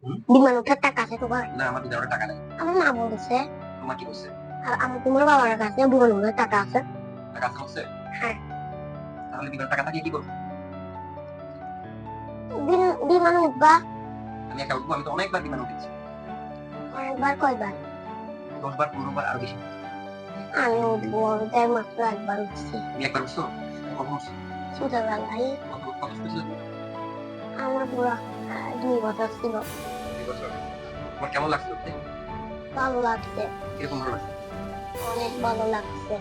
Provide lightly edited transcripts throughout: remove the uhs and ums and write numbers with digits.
বিমান ওঠার টাকা আছে তোমার? না, আমার বিমানের টাকা নাই। আমার মা বলছে। তোমার কি বলছে? আমার তোমার বাবার কাছে বিমান ওঠার টাকা আছে। টাকা আছে বলছে? হ্যাঁ। তাহলে বিমানের টাকা থাকলে কি করবো? বিমান উঠবা? আমি একা উঠবো? আমি তো অনেকবার বিমান উঠেছি। অনেকবার? কয়বার? 10 বার, 15 বার, আরো বেশি। আমি উঠবো, আমি তাই মাত্র একবার উঠছি। তুমি একবার উঠছো? কখন উঠছো? ছোটবেলায়। কত ছোট ছিল তুমি? আমার পুরো 2 বছর ছিল। 2 বছর। তোমার কেমন লাগছিল উঠতে? ভালো লাগছে। কিরকম ভালো লাগছে? অনেক ভালো লাগছে।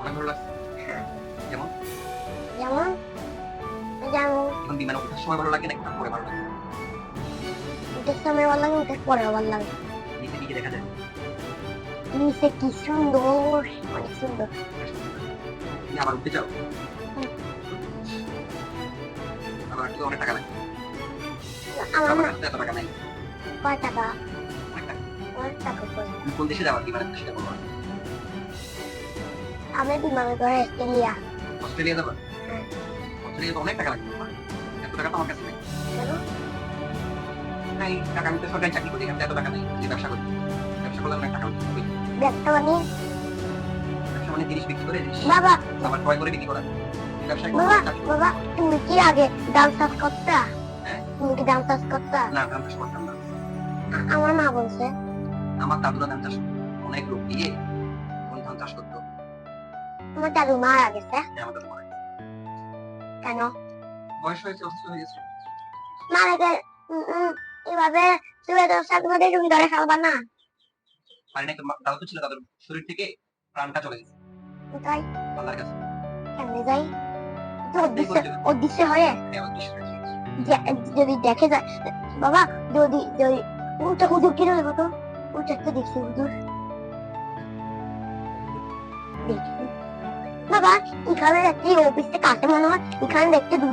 অনেক ভালো লাগছে? হ্যাঁ। যেমন? যেমন? যেমন এখন বিমানে ওঠার সময় ভালো লাগে নাকি তারপরে ভালো লাগে? উঠে সময় ভালো লাগে, উঠে পরে ভালো লাগে। নিচে দিকে দেখা যায়? নিচে কি সুন্দর, অনেক সুন্দর। তুমি আবার উঠতে চাও? আবার উঠতে অনেক টাকা লাগে। আমার আমার মা কাছে তো এত টাকা নাই। কয় টাকা? অনেক টাকা। অনেক টাকা করে। তুমি কোন দেশে যাবা বিমানে করে সেটা বলো? আমি বিমানে করে অস্ট্রেলিয়া। অস্ট্রেলিয়া যাবা? হ্যাঁ। অস্ট্রেলিয়া তো অনেক টাকা লাগবে তোমার। এত টাকা তো আমার কাছে নেই। কেন? নাই টাকা, আমি তো সরকারি চাকরি করি, এখানে এত টাকা নেই। যদি ব্যবসা করি, ব্যবসা করলে অনেক টাকা লাগবে। ব্যবসা মানে? ব্যবসা মানে জিনিস বিক্রি করে জিনিস বাবা, আবার ক্রয় করে বিক্রি করা। তুমি ব্যবসায় করো বাবা, না চাকরি করো? বাবা, তুমি কি আগে ডান্স চাষ করতা? হ্যাঁ? তুমি কি ডান্স চাষ করতা? না, ধান চাষ করতাম না। আমার মা বলছে। আমার দাদুরা ধান চাষ করতো। অনেক লোক দিয়ে কোন ধান চাষ করতো। আমার দাদু মারা গেছে। হ্যাঁ, আমার দাদু মারা গেছে। কেন? বয়স হয়েছে, অসুস্থ হয়ে গেছে। মারা গে এভাবে তুমি তো সাথে সাথে তুমি ধরে ফেলবা না। পারি নাই তো, দাদু তো ছিল, দাদুর শরীর থেকে প্রাণটা চলে গেছে তাই আল্লাহর কাছে। কেমনে যাই? তো এই করে দিল। অদৃশ্য হয়ে হ্যাঁ, আমার দৃশ্য হয়েছে। যদি দেখে যায়। বাবা, যদি যদি উল্টা হুজুর কিনে দেবো তো? উল্টা একটা দেখছি হুজুর, দেখছি। বাবা, এখানে একটি অফিস থেকে আসে মনে হয়, এখানে দেখতে দূরে।